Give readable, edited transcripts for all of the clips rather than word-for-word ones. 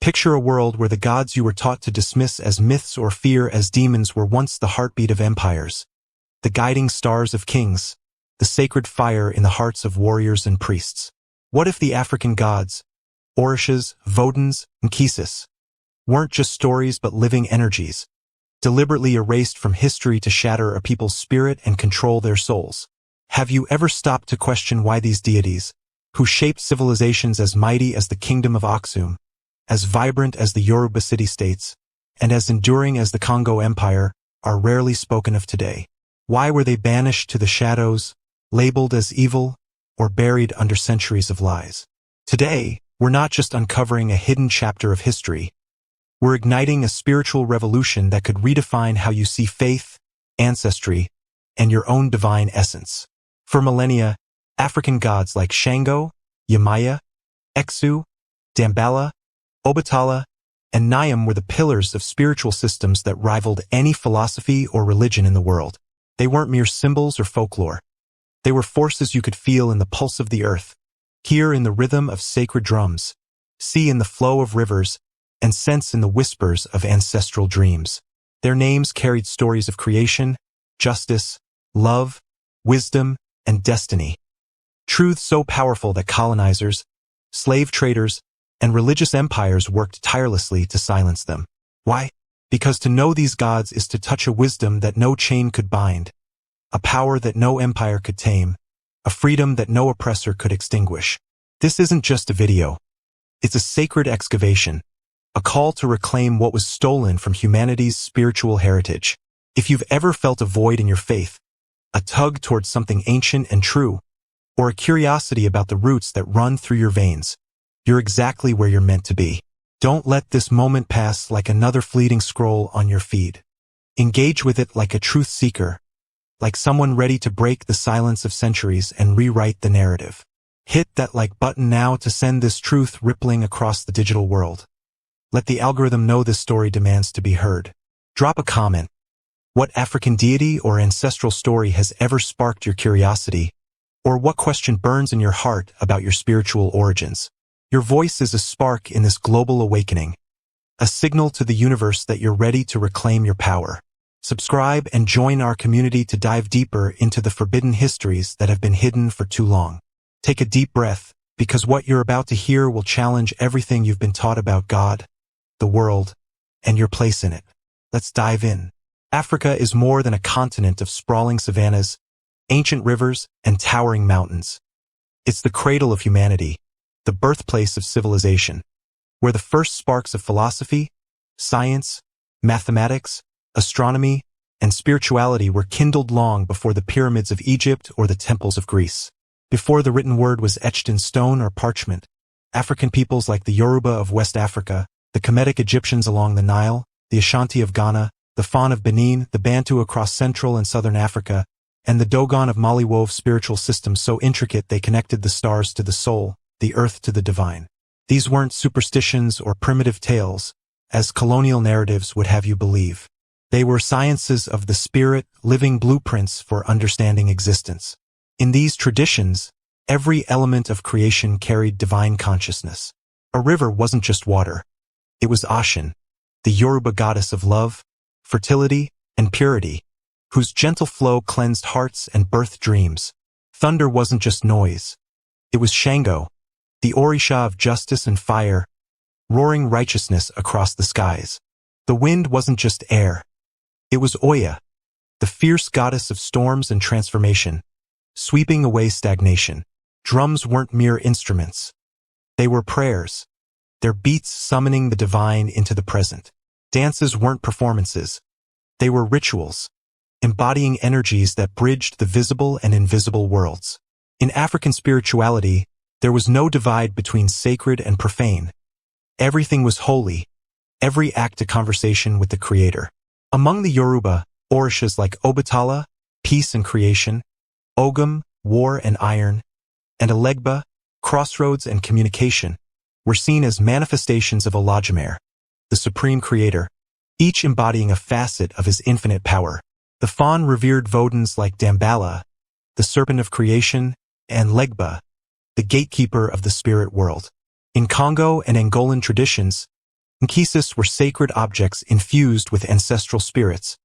Picture a world where the gods you were taught to dismiss as myths or fear as demons were once the heartbeat of empires, the guiding stars of kings, the sacred fire in the hearts of warriors and priests. What if the African gods, Orishas, Voduns, Nkisi, weren't just stories but living energies, deliberately erased from history to shatter a people's spirit and control their souls? Have you ever stopped to question why these deities, who shaped civilizations as mighty as the kingdom of Aksum, as vibrant as the Yoruba city-states, and as enduring as the Congo Empire, are rarely spoken of today? Why were they banished to the shadows, labeled as evil, or buried under centuries of lies? Today, we're not just uncovering a hidden chapter of history, we're igniting a spiritual revolution that could redefine how you see faith, ancestry, and your own divine essence. For millennia, African gods like Shango, Yemaya, Eksu, Dambala, Obatala, and Nyam were the pillars of spiritual systems that rivaled any philosophy or religion in the world. They weren't mere symbols or folklore. They were forces you could feel in the pulse of the earth, hear in the rhythm of sacred drums, see in the flow of rivers, and sense in the whispers of ancestral dreams. Their names carried stories of creation, justice, love, wisdom, and destiny. Truths so powerful that colonizers, slave traders, and religious empires worked tirelessly to silence them. Why? Because to know these gods is to touch a wisdom that no chain could bind, a power that no empire could tame, a freedom that no oppressor could extinguish. This isn't just a video. It's a sacred excavation, a call to reclaim what was stolen from humanity's spiritual heritage. If you've ever felt a void in your faith, a tug towards something ancient and true, or a curiosity about the roots that run through your veins, you're exactly where you're meant to be. Don't let this moment pass like another fleeting scroll on your feed. Engage with it like a truth seeker, like someone ready to break the silence of centuries and rewrite the narrative. Hit that like button now to send this truth rippling across the digital world. Let the algorithm know this story demands to be heard. Drop a comment. What African deity or ancestral story has ever sparked your curiosity? Or what question burns in your heart about your spiritual origins? Your voice is a spark in this global awakening, a signal to the universe that you're ready to reclaim your power. Subscribe and join our community to dive deeper into the forbidden histories that have been hidden for too long. Take a deep breath, because what you're about to hear will challenge everything you've been taught about God, the world, and your place in it. Let's dive in. Africa is more than a continent of sprawling savannas, ancient rivers, and towering mountains. It's the cradle of humanity, the birthplace of civilization, where the first sparks of philosophy, science, mathematics, astronomy, and spirituality were kindled long before the pyramids of Egypt or the temples of Greece. Before the written word was etched in stone or parchment, African peoples like the Yoruba of West Africa, the Kemetic Egyptians along the Nile, the Ashanti of Ghana, the Fon of Benin, the Bantu across Central and Southern Africa, and the Dogon of Mali wove spiritual systems so intricate they connected the stars to the soul, the earth to the divine. These weren't superstitions or primitive tales, as colonial narratives would have you believe. They were sciences of the spirit, living blueprints for understanding existence. In these traditions, every element of creation carried divine consciousness. A river wasn't just water. It was Ashin, the Yoruba goddess of love, fertility, and purity, whose gentle flow cleansed hearts and birthed dreams. Thunder wasn't just noise. It was Shango, the Orisha of justice and fire, roaring righteousness across the skies. The wind wasn't just air. It was Oya, the fierce goddess of storms and transformation, sweeping away stagnation. Drums weren't mere instruments. They were prayers, their beats summoning the divine into the present. Dances weren't performances. They were rituals, embodying energies that bridged the visible and invisible worlds. In African spirituality, there was no divide between sacred and profane. Everything was holy, every act a conversation with the Creator. Among the Yoruba, Orishas like Obatala, peace and creation, Ogum, war and iron, and Alegba, crossroads and communication, were seen as manifestations of Olodumare, the supreme creator, each embodying a facet of his infinite power. The Fon revered Voduns like Dambala, the serpent of creation, and Legba, the gatekeeper of the spirit world. In Congo and Angolan traditions, Nkisi were sacred objects infused with ancestral spirits,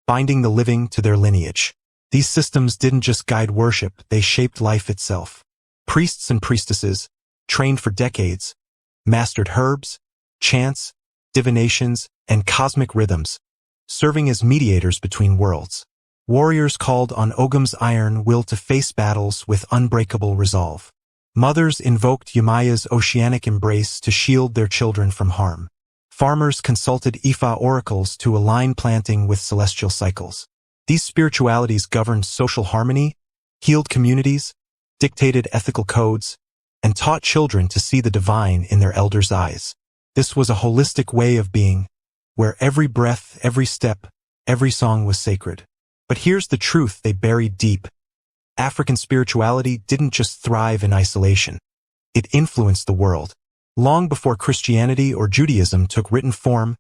binding the living to their lineage. These systems didn't just guide worship, they shaped life itself. Priests and priestesses, trained for decades, mastered herbs, chants, divinations, and cosmic rhythms, serving as mediators between worlds. Warriors called on Ogum's iron will to face battles with unbreakable resolve. Mothers invoked Yemaya's oceanic embrace to shield their children from harm. Farmers consulted Ifa oracles to align planting with celestial cycles. These spiritualities governed social harmony, healed communities, dictated ethical codes, and taught children to see the divine in their elders' eyes. This was a holistic way of being, where every breath, every step, every song was sacred. But here's the truth they buried deep. African spirituality didn't just thrive in isolation. It influenced the world. Long before Christianity or Judaism took written form,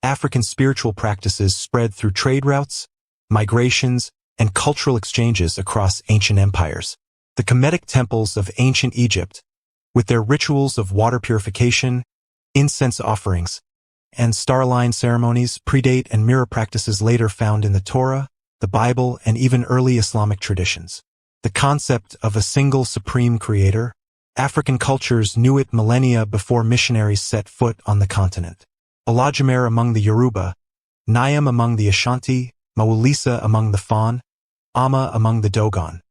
African spiritual practices spread through trade routes, migrations, and cultural exchanges across ancient empires. The Kemetic temples of ancient Egypt, with their rituals of water purification, incense offerings, and star-line ceremonies, predate and mirror practices later found in the Torah, the Bible, and even early Islamic traditions. The concept of a single supreme creator, African cultures knew it millennia before missionaries set foot on the continent. Olodumare among the Yoruba, Nyam among the Ashanti, Mawulisa among the Fon, Amma among the Dogon.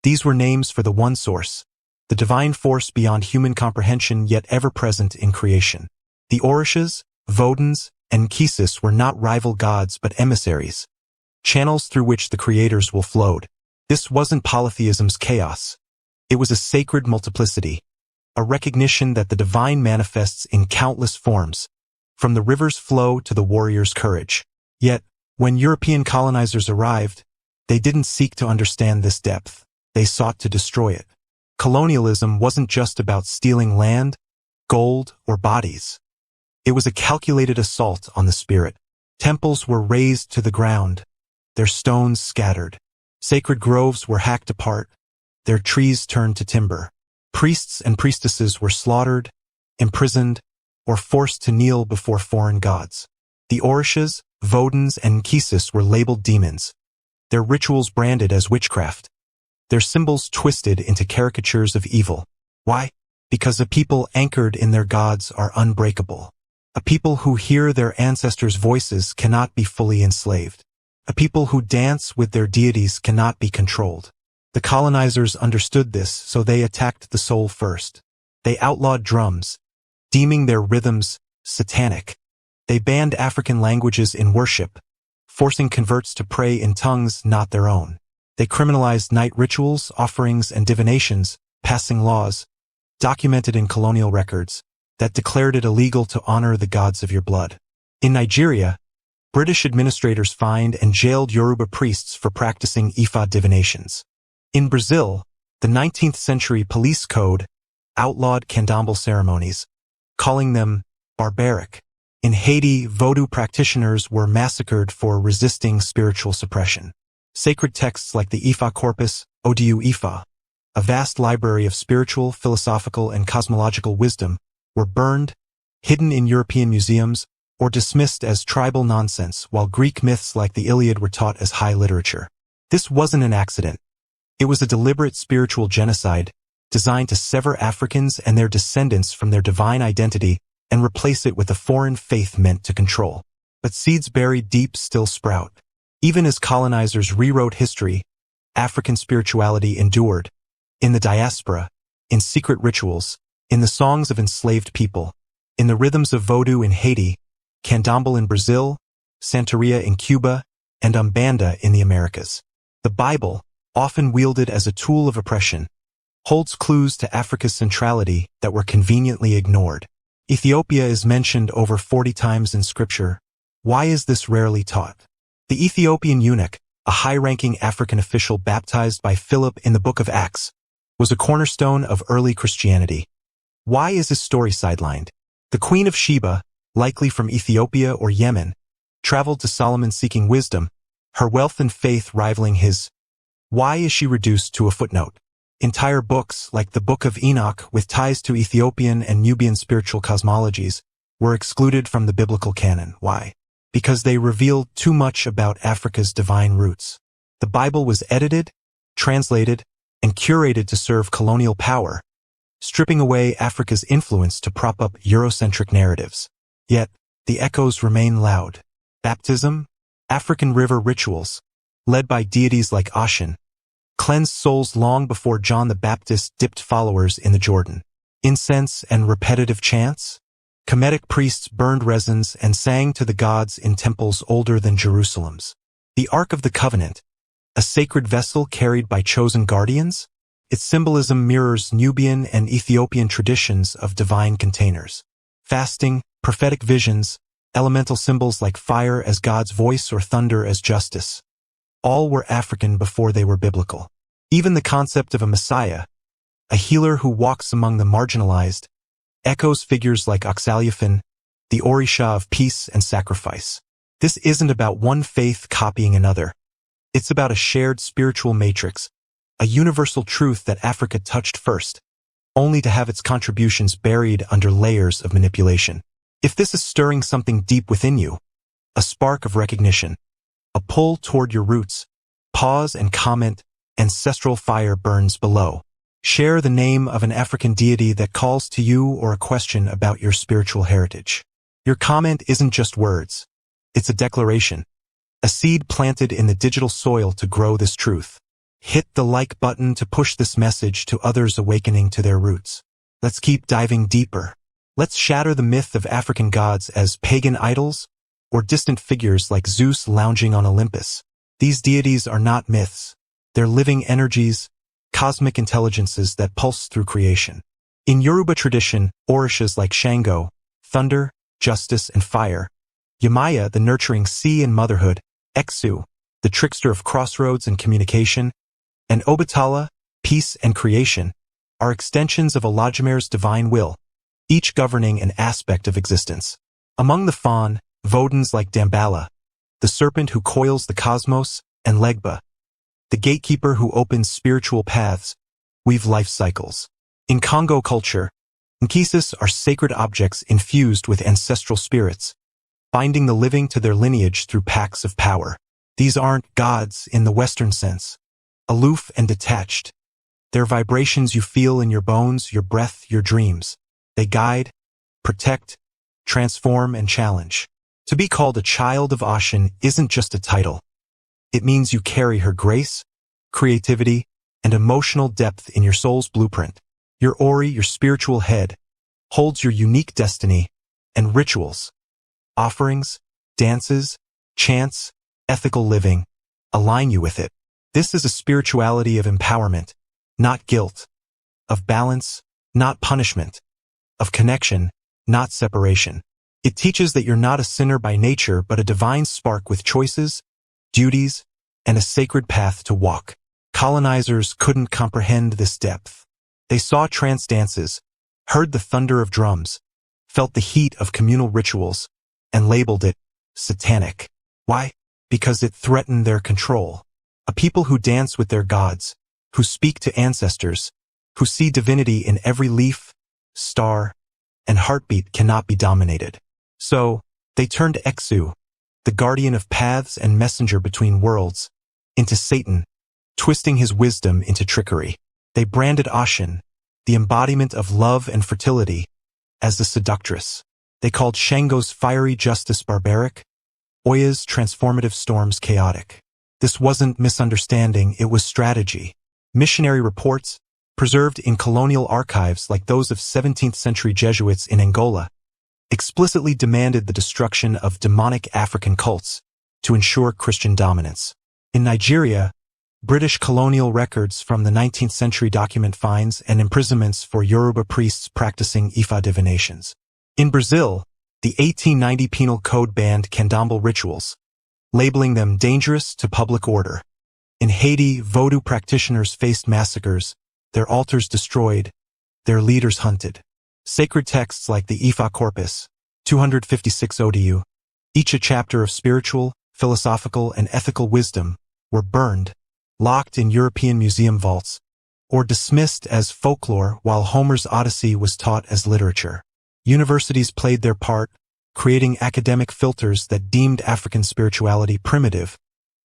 These were names for the one source, the divine force beyond human comprehension yet ever present in creation. The Orishas, Voduns, and Nkisi were not rival gods but emissaries, channels through which the creators will flowed. This wasn't polytheism's chaos. It was a sacred multiplicity, a recognition that the divine manifests in countless forms, from the river's flow to the warrior's courage. Yet, when European colonizers arrived, they didn't seek to understand this depth. They sought to destroy it. Colonialism wasn't just about stealing land, gold, or bodies. It was a calculated assault on the spirit. Temples were razed to the ground, their stones scattered. Sacred groves were hacked apart, their trees turned to timber. Priests and priestesses were slaughtered, imprisoned, or forced to kneel before foreign gods. The Orishas, Voduns, and Nkisi were labeled demons, their rituals branded as witchcraft, their symbols twisted into caricatures of evil. Why? Because a people anchored in their gods are unbreakable. A people who hear their ancestors' voices cannot be fully enslaved. A people who dance with their deities cannot be controlled. The colonizers understood this, so they attacked the soul first. They outlawed drums, deeming their rhythms satanic. They banned African languages in worship, forcing converts to pray in tongues not their own. They criminalized night rituals, offerings, and divinations, passing laws, documented in colonial records, that declared it illegal to honor the gods of your blood. In Nigeria, British administrators fined and jailed Yoruba priests for practicing Ifa divinations. In Brazil, the 19th century police code outlawed candomblé ceremonies, calling them barbaric. In Haiti, Vodou practitioners were massacred for resisting spiritual suppression. Sacred texts like the Ifa corpus, Odu Ifa, a vast library of spiritual, philosophical, and cosmological wisdom, were burned, hidden in European museums, or dismissed as tribal nonsense, while Greek myths like the Iliad were taught as high literature. This wasn't an accident. It was a deliberate spiritual genocide designed to sever Africans and their descendants from their divine identity and replace it with a foreign faith meant to control. But seeds buried deep still sprout. Even as colonizers rewrote history, African spirituality endured. In the diaspora, in secret rituals, in the songs of enslaved people, in the rhythms of Vodou in Haiti, candomblé in Brazil, Santeria in Cuba, and Umbanda in the Americas. The Bible, often wielded as a tool of oppression, holds clues to Africa's centrality that were conveniently ignored. Ethiopia is mentioned over 40 times in Scripture. Why is this rarely taught? The Ethiopian eunuch, a high-ranking African official baptized by Philip in the Book of Acts, was a cornerstone of early Christianity. Why is his story sidelined? The Queen of Sheba, likely from Ethiopia or Yemen, traveled to Solomon seeking wisdom, her wealth and faith rivaling his. Why is she reduced to a footnote? Entire books, like the Book of Enoch, with ties to Ethiopian and Nubian spiritual cosmologies, were excluded from the biblical canon. Why? Because they revealed too much about Africa's divine roots. The Bible was edited, translated, and curated to serve colonial power, stripping away Africa's influence to prop up Eurocentric narratives. Yet, the echoes remain loud. Baptism, African river rituals, led by deities like Oshin, cleansed souls long before John the Baptist dipped followers in the Jordan. Incense and repetitive chants, Kemetic priests burned resins and sang to the gods in temples older than Jerusalem's. The Ark of the Covenant, a sacred vessel carried by chosen guardians, its symbolism mirrors Nubian and Ethiopian traditions of divine containers. Fasting, prophetic visions, elemental symbols like fire as God's voice or thunder as justice. All were African before they were biblical. Even the concept of a Messiah, a healer who walks among the marginalized, echoes figures like Oxaliafin, the Orisha of peace and sacrifice. This isn't about one faith copying another. It's about a shared spiritual matrix, a universal truth that Africa touched first, only to have its contributions buried under layers of manipulation. If this is stirring something deep within you, a spark of recognition, a pull toward your roots, pause and comment, ancestral fire burns below. Share the name of an African deity that calls to you or a question about your spiritual heritage. Your comment isn't just words. It's a declaration, a seed planted in the digital soil to grow this truth. Hit the like button to push this message to others awakening to their roots. Let's keep diving deeper. Let's shatter the myth of African gods as pagan idols or distant figures like Zeus lounging on Olympus. These deities are not myths. They're living energies, cosmic intelligences that pulse through creation. In Yoruba tradition, Orishas like Shango, thunder, justice, and fire, Yemaya, the nurturing sea and motherhood, Eksu, the trickster of crossroads and communication, and Obatala, peace and creation, are extensions of Olodumare's divine will, each governing an aspect of existence. Among the fawn, Voduns like Dambala, the serpent who coils the cosmos, and Legba, the gatekeeper who opens spiritual paths, weave life cycles. In Congo culture, Nkisi are sacred objects infused with ancestral spirits, binding the living to their lineage through pacts of power. These aren't gods in the Western sense, aloof and detached. They're vibrations you feel in your bones, your breath, your dreams. They guide, protect, transform, and challenge. To be called a child of Oshin isn't just a title. It means you carry her grace, creativity, and emotional depth in your soul's blueprint. Your Ori, your spiritual head, holds your unique destiny, and rituals, offerings, dances, chants, ethical living, align you with it. This is a spirituality of empowerment, not guilt, of balance, not punishment, of connection, not separation. It teaches that you're not a sinner by nature but a divine spark with choices, duties, and a sacred path to walk. Colonizers couldn't comprehend this depth. They saw trance dances, heard the thunder of drums, felt the heat of communal rituals, and labeled it satanic. Why? Because it threatened their control. A people who dance with their gods, who speak to ancestors, who see divinity in every leaf, star, and heartbeat cannot be dominated. So, they turned Eksu, the guardian of paths and messenger between worlds, into Satan, twisting his wisdom into trickery. They branded Oshin, the embodiment of love and fertility, as the seductress. They called Shango's fiery justice barbaric, Oya's transformative storms chaotic. This wasn't misunderstanding, it was strategy. Missionary reports, preserved in colonial archives like those of 17th century Jesuits in Angola, explicitly demanded the destruction of demonic African cults to ensure Christian dominance. In Nigeria, British colonial records from the 19th century document fines and imprisonments for Yoruba priests practicing Ifa divinations. In Brazil, the 1890 Penal Code banned candomblé rituals, labeling them dangerous to public order. In Haiti, Vodou practitioners faced massacres, their altars destroyed, their leaders hunted. Sacred texts like the Ifa Corpus, 256 ODU, each a chapter of spiritual, philosophical, and ethical wisdom, were burned, locked in European museum vaults, or dismissed as folklore while Homer's Odyssey was taught as literature. Universities played their part, creating academic filters that deemed African spirituality primitive,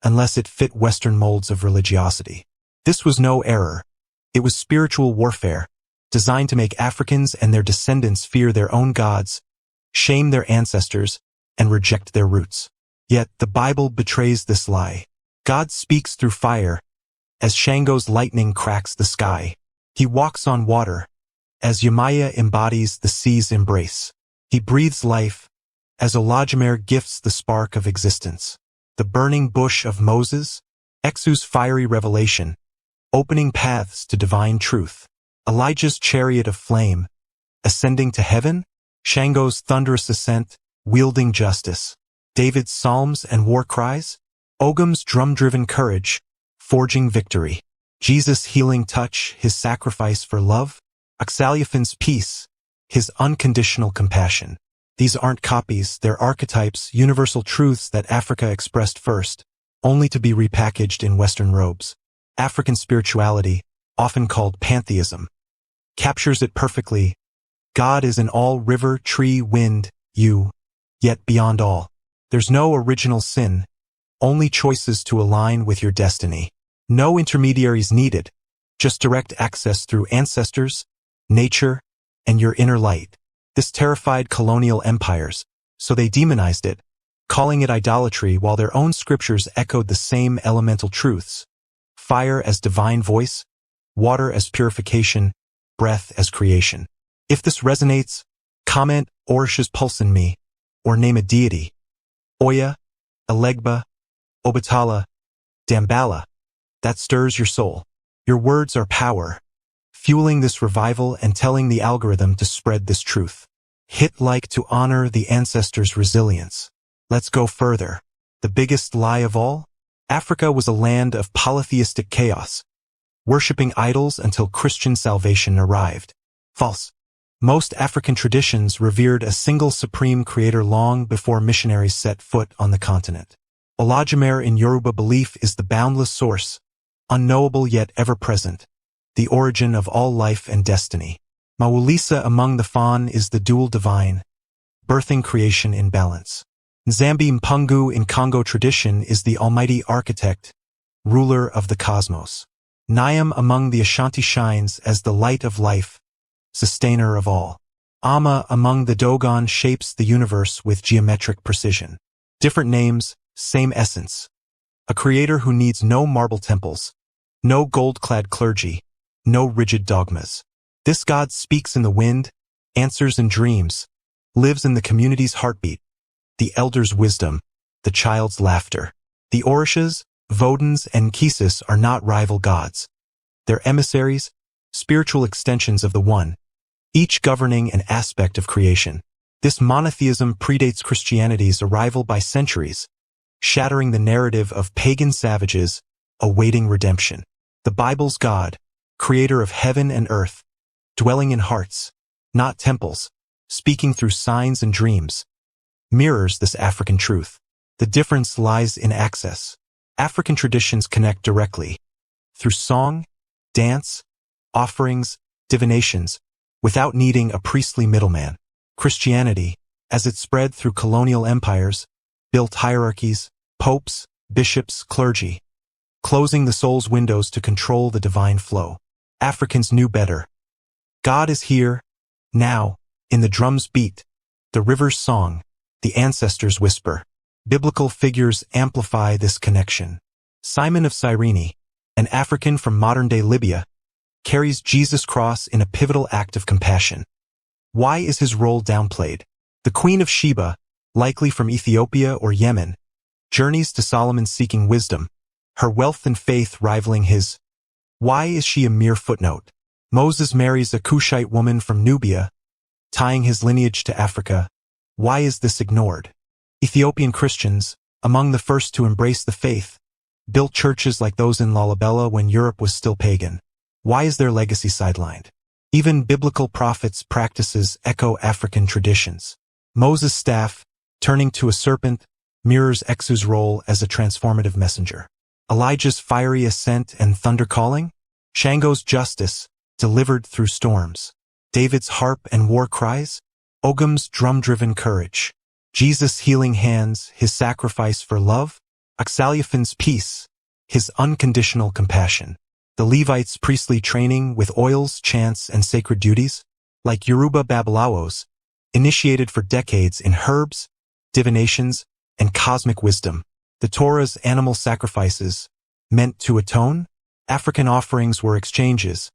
unless it fit Western molds of religiosity. This was no error. It was spiritual warfare, designed to make Africans and their descendants fear their own gods, shame their ancestors, and reject their roots. Yet the Bible betrays this lie. God speaks through fire, as Shango's lightning cracks the sky. He walks on water, as Yemaya embodies the sea's embrace. He breathes life, as Olodumare gifts the spark of existence. The burning bush of Moses, Exu's fiery revelation, opening paths to divine truth. Elijah's chariot of flame, ascending to heaven, Shango's thunderous ascent, wielding justice. David's psalms and war cries, Ogum's drum-driven courage, forging victory. Jesus' healing touch, his sacrifice for love, Oxaliafin's peace, his unconditional compassion. These aren't copies, they're archetypes, universal truths that Africa expressed first, only to be repackaged in Western robes. African spirituality, often called pantheism, captures it perfectly. God is in all, river, tree, wind, you, yet beyond all. There's no original sin, only choices to align with your destiny. No intermediaries needed, just direct access through ancestors, nature, and your inner light. This terrified colonial empires, so they demonized it, calling it idolatry while their own scriptures echoed the same elemental truths. Fire as divine voice, water as purification, breath as creation. If this resonates, comment Orishas pulse in me, or name a deity. Oya, Elegba, Obatala, Dambala. That stirs your soul. Your words are power, fueling this revival and telling the algorithm to spread this truth. Hit like to honor the ancestors' resilience. Let's go further. The biggest lie of all? Africa was a land of polytheistic chaos, worshipping idols until Christian salvation arrived. False. Most African traditions revered a single supreme creator long before missionaries set foot on the continent. Olodumare in Yoruba belief is the boundless source, unknowable yet ever-present, the origin of all life and destiny. Mawulisa among the Fan is the dual divine, birthing creation in balance. Nzambi Mpungu in Congo tradition is the almighty architect, ruler of the cosmos. Nyam among the Ashanti shines as the light of life, sustainer of all. Ama among the Dogon shapes the universe with geometric precision. Different names, same essence. A creator who needs no marble temples, no gold-clad clergy, no rigid dogmas. This God speaks in the wind, answers in dreams, lives in the community's heartbeat, the elder's wisdom, the child's laughter. The Orishas, Voduns, and Nkisi are not rival gods. They're emissaries, spiritual extensions of the One, each governing an aspect of creation. This monotheism predates Christianity's arrival by centuries, shattering the narrative of pagan savages awaiting redemption. The Bible's God, creator of heaven and earth, dwelling in hearts, not temples, speaking through signs and dreams, mirrors this African truth. The difference lies in access. African traditions connect directly, through song, dance, offerings, divinations, without needing a priestly middleman. Christianity, as it spread through colonial empires, built hierarchies, popes, bishops, clergy, closing the soul's windows to control the divine flow. Africans knew better. God is here, now, in the drum's beat, the river's song, the ancestors' whisper. Biblical figures amplify this connection. Simon of Cyrene, an African from modern-day Libya, carries Jesus' cross in a pivotal act of compassion. Why is his role downplayed? The Queen of Sheba, likely from Ethiopia or Yemen, journeys to Solomon seeking wisdom, her wealth and faith rivaling his. Why is she a mere footnote? Moses marries a Cushite woman from Nubia, tying his lineage to Africa. Why is this ignored? Ethiopian Christians, among the first to embrace the faith, built churches like those in Lalibela when Europe was still pagan. Why is their legacy sidelined? Even biblical prophets' practices echo African traditions. Moses' staff, turning to a serpent, mirrors Exu's role as a transformative messenger. Elijah's fiery ascent and thunder calling, Shango's justice, delivered through storms. David's harp and war cries, Ogum's drum-driven courage, Jesus' healing hands, his sacrifice for love, Oxaliafin's peace, his unconditional compassion. The Levites' priestly training with oils, chants, and sacred duties, like Yoruba Babalawos, initiated for decades in herbs, divinations, and cosmic wisdom. The Torah's animal sacrifices, meant to atone, African offerings were exchanges,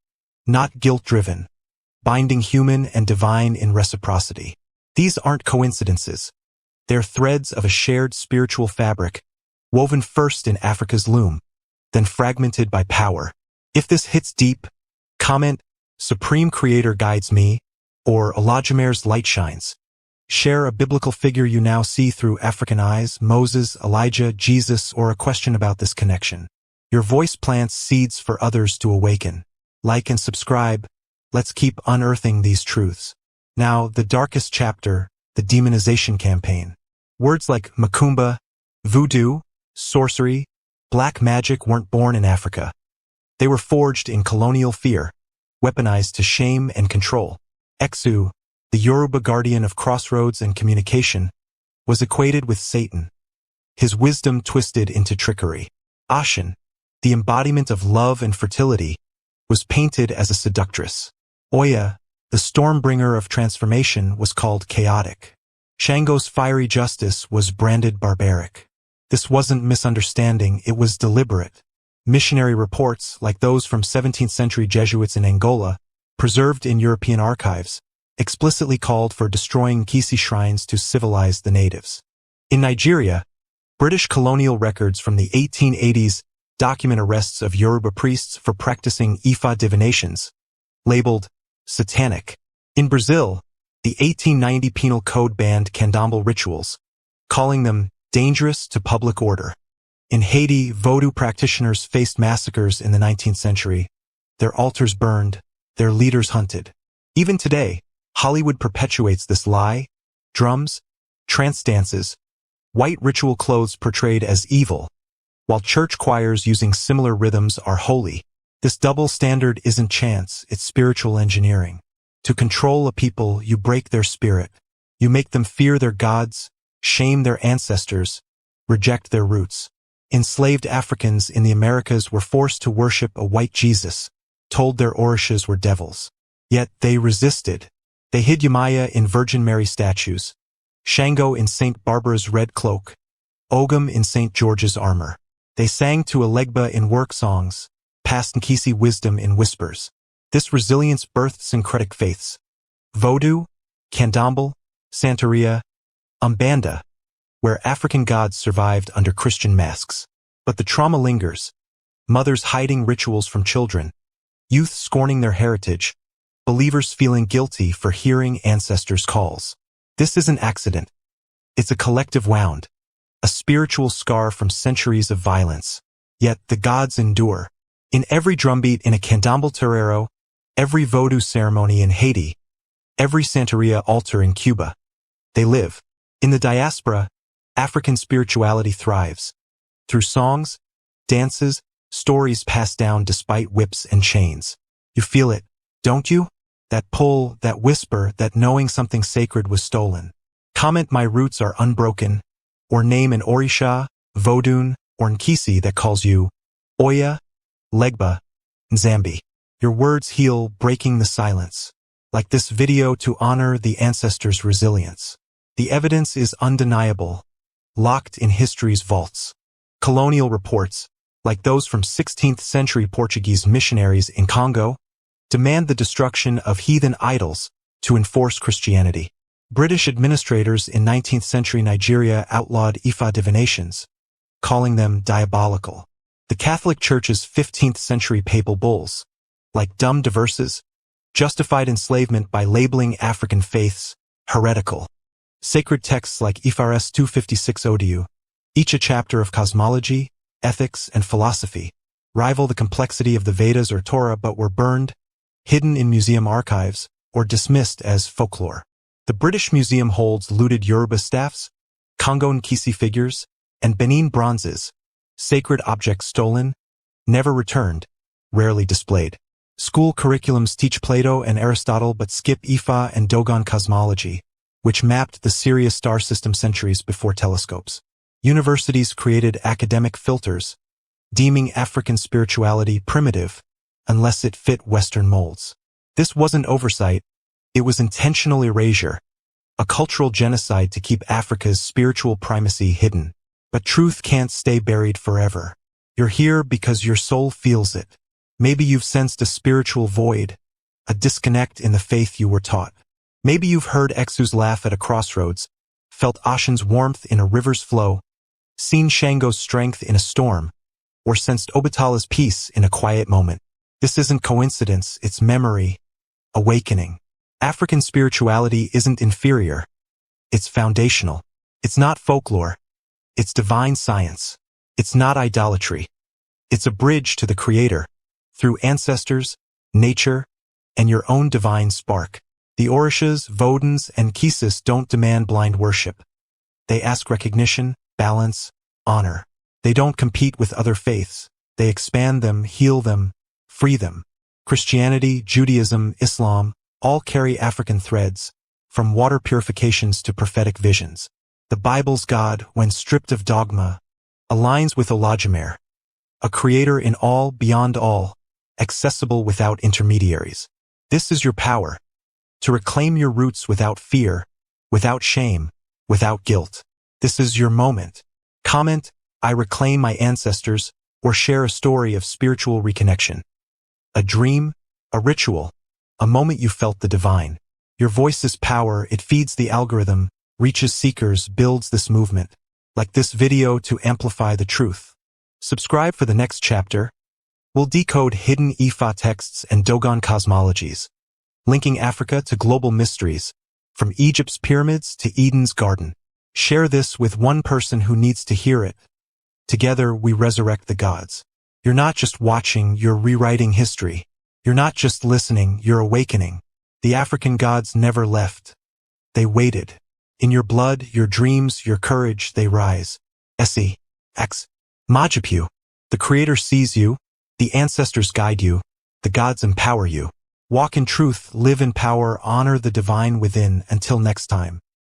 not guilt-driven, binding human and divine in reciprocity. These aren't coincidences. They're threads of a shared spiritual fabric, woven first in Africa's loom, then fragmented by power. If this hits deep, comment, Supreme Creator guides me, or Olodumare's light shines. Share a biblical figure you now see through African eyes, Moses, Elijah, Jesus, or a question about this connection. Your voice plants seeds for others to awaken. Like and subscribe. Let's keep unearthing these truths. Now, the darkest chapter, the demonization campaign. Words like Makumba, voodoo, sorcery, black magic weren't born in Africa. They were forged in colonial fear, weaponized to shame and control. Exu, the Yoruba guardian of crossroads and communication, was equated with Satan, his wisdom twisted into trickery. Ashen, the embodiment of love and fertility, was painted as a seductress. Oya, the storm-bringer of transformation, was called chaotic. Shango's fiery justice was branded barbaric. This wasn't misunderstanding, it was deliberate. Missionary reports, like those from 17th-century Jesuits in Angola, preserved in European archives, explicitly called for destroying Nkisi shrines to civilize the natives. In Nigeria, British colonial records from the 1880s document arrests of Yoruba priests for practicing Ifa divinations, labeled satanic. In Brazil, the 1890 Penal Code banned candomblé rituals, calling them dangerous to public order. In Haiti, Vodou practitioners faced massacres in the 19th century, their altars burned, their leaders hunted. Even today, Hollywood perpetuates this lie. Drums, trance dances, white ritual clothes portrayed as evil, while church choirs using similar rhythms are holy. This double standard isn't chance, it's spiritual engineering. To control a people, you break their spirit. You make them fear their gods, shame their ancestors, reject their roots. Enslaved Africans in the Americas were forced to worship a white Jesus, told their Orishas were devils. Yet they resisted. They hid Yemaya in Virgin Mary statues, Shango in St. Barbara's red cloak, Ogum in St. George's armor. They sang to Elegba in work songs, passed Nkisi wisdom in whispers. This resilience birthed syncretic faiths. Vodou, Candomblé, Santeria, Umbanda, where African gods survived under Christian masks. But the trauma lingers. Mothers hiding rituals from children, youth scorning their heritage, believers feeling guilty for hearing ancestors' calls. This is an accident. It's a collective wound, a spiritual scar from centuries of violence. Yet the gods endure. In every drumbeat in a candomblé torero, every Vodou ceremony in Haiti, every Santeria altar in Cuba, they live. In the diaspora, African spirituality thrives. Through songs, dances, stories passed down despite whips and chains. You feel it, don't you? That pull, that whisper, that knowing something sacred was stolen. Comment my roots are unbroken, or name an Orisha, Vodun, or Nkisi that calls you Oya, Legba, Nzambi. Your words heal, breaking the silence. Like this video to honor the ancestors' resilience. The evidence is undeniable, locked in history's vaults. Colonial reports, like those from 16th century Portuguese missionaries in Congo, demand the destruction of heathen idols to enforce Christianity. British administrators in 19th century Nigeria outlawed Ifa divinations, calling them diabolical. The Catholic Church's 15th century papal bulls, like dumb diverses, justified enslavement by labeling African faiths heretical. Sacred texts like Ifares 256 Odiu, each a chapter of cosmology, ethics, and philosophy, rival the complexity of the Vedas or Torah but were burned, hidden in museum archives, or dismissed as folklore. The British Museum holds looted Yoruba staffs, Congo Nkisi figures, and Benin bronzes, sacred objects stolen, never returned, rarely displayed. School curriculums teach Plato and Aristotle but skip Ifa and Dogon cosmology, which mapped the Sirius star system centuries before telescopes. Universities created academic filters, deeming African spirituality primitive unless it fit Western molds. This wasn't oversight, it was intentional erasure, a cultural genocide to keep Africa's spiritual primacy hidden. But truth can't stay buried forever. You're here because your soul feels it. Maybe you've sensed a spiritual void, a disconnect in the faith you were taught. Maybe you've heard Exu's laugh at a crossroads, felt Ashan's warmth in a river's flow, seen Shango's strength in a storm, or sensed Obatala's peace in a quiet moment. This isn't coincidence, it's memory, awakening. African spirituality isn't inferior. It's foundational. It's not folklore. It's divine science. It's not idolatry. It's a bridge to the Creator, through ancestors, nature, and your own divine spark. The Orishas, Voduns, and Nkisi don't demand blind worship. They ask recognition, balance, honor. They don't compete with other faiths. They expand them, heal them, free them. Christianity, Judaism, Islam, all carry African threads, from water purifications to prophetic visions. The Bible's God, when stripped of dogma, aligns with Olodumare, a creator in all, beyond all, accessible without intermediaries. This is your power, to reclaim your roots without fear, without shame, without guilt. This is your moment. Comment, "I reclaim my ancestors," or share a story of spiritual reconnection. A dream, a ritual, a moment you felt the divine. Your voice's power, it feeds the algorithm, reaches seekers, builds this movement. Like this video to amplify the truth. Subscribe for the next chapter. We'll decode hidden Ifa texts and Dogon cosmologies, linking Africa to global mysteries, from Egypt's pyramids to Eden's garden. Share this with one person who needs to hear it. Together, we resurrect the gods. You're not just watching, you're rewriting history. You're not just listening, you're awakening. The African gods never left. They waited. In your blood, your dreams, your courage, they rise. Esi, X, Majipu. The Creator sees you, the ancestors guide you, the gods empower you. Walk in truth, live in power, honor the divine within. Until next time.